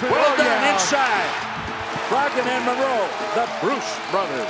Well done inside. Brogdon and Monroe, the Bruce brothers.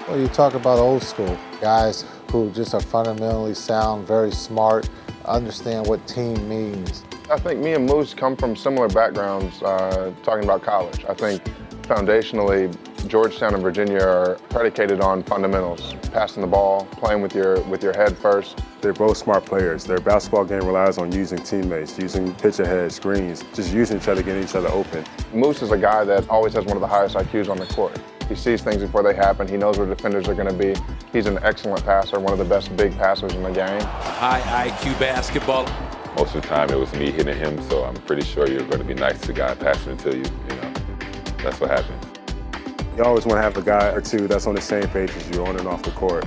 Well, you talk about old school guys who just are fundamentally sound, very smart, understand what team means. I think me and Moose come from similar backgrounds, talking about college. I think foundationally, Georgetown and Virginia are predicated on fundamentals, passing the ball, playing with your head first. They're both smart players. Their basketball game relies on using teammates, using pitch ahead, screens, just using each other, getting each other open. Moose is a guy that always has one of the highest IQs on the court. He sees things before they happen. He knows where defenders are going to be. He's an excellent passer, one of the best big passers in the game. High IQ basketball. Most of the time it was me hitting him, so I'm pretty sure you're going to be nice to the guy passing it to you. That's what happens. You always want to have a guy or two that's on the same page as you on and off the court.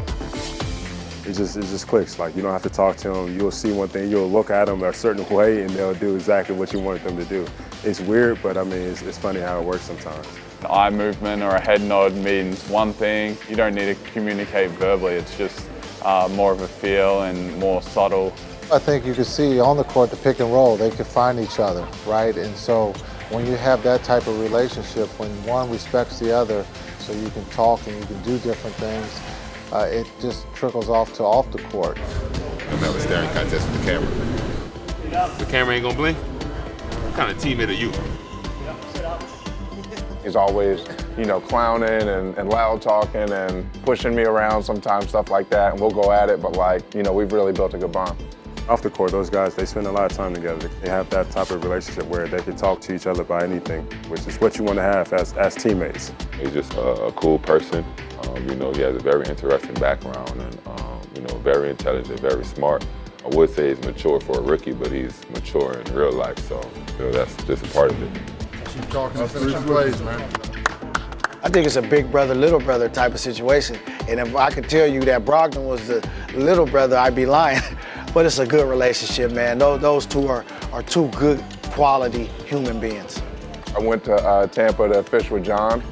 It just clicks. Like, you don't have to talk to them. You'll see one thing, you'll look at them a certain way, and they'll do exactly what you wanted them to do. It's weird, but I mean, it's funny how it works sometimes. An eye movement or a head nod means one thing. You don't need to communicate verbally. It's just more of a feel and more subtle. I think you can see on the court the pick and roll, they can find each other, right? And so when you have that type of relationship, when one respects the other, so you can talk and you can do different things, it just trickles off to off the court. I'm having a staring contest with the camera. The camera ain't gonna blink? What kind of teammate are you? He's always, clowning and loud talking and pushing me around sometimes, stuff like that, and we'll go at it, but we've really built a good bond. Off the court, those guys, they spend a lot of time together. They have that type of relationship where they can talk to each other about anything, which is what you want to have as teammates. He's just a cool person. He has a very interesting background and, very intelligent, very smart. I would say he's mature for a rookie, but he's mature in real life, so that's just a part of it. Keep talking and finish plays, man. I think it's a big brother, little brother type of situation. And if I could tell you that Brogdon was the little brother, I'd be lying. But it's a good relationship, man. Those two are two good quality human beings. I went to Tampa to fish with John,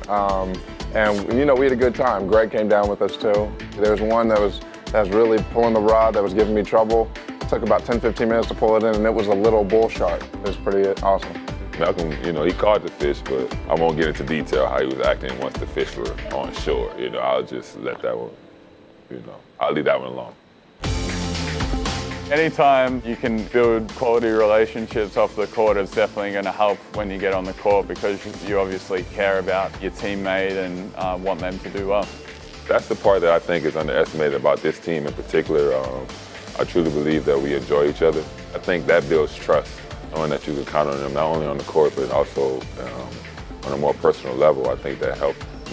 and we had a good time. Greg came down with us too. There was one that was really pulling the rod that was giving me trouble. It took about 10-15 minutes to pull it in, and it was a little bull shark. It was pretty awesome. Malcolm, he caught the fish, but I won't get into detail how he was acting once the fish were on shore. I'll just let that one, I'll leave that one alone. Anytime you can build quality relationships off the court, it's definitely going to help when you get on the court because you obviously care about your teammate and want them to do well. That's the part that I think is underestimated about this team in particular. I truly believe that we enjoy each other. I think that builds trust, knowing that you can count on them not only on the court but also on a more personal level. I think that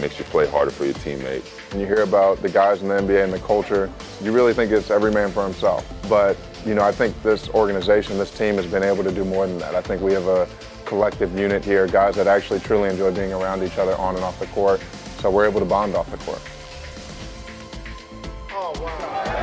makes you play harder for your teammates. When you hear about the guys in the NBA and the culture, you really think it's every man for himself. But, I think this organization, this team has been able to do more than that. I think we have a collective unit here, guys that actually truly enjoy being around each other on and off the court. So we're able to bond off the court. Oh, wow.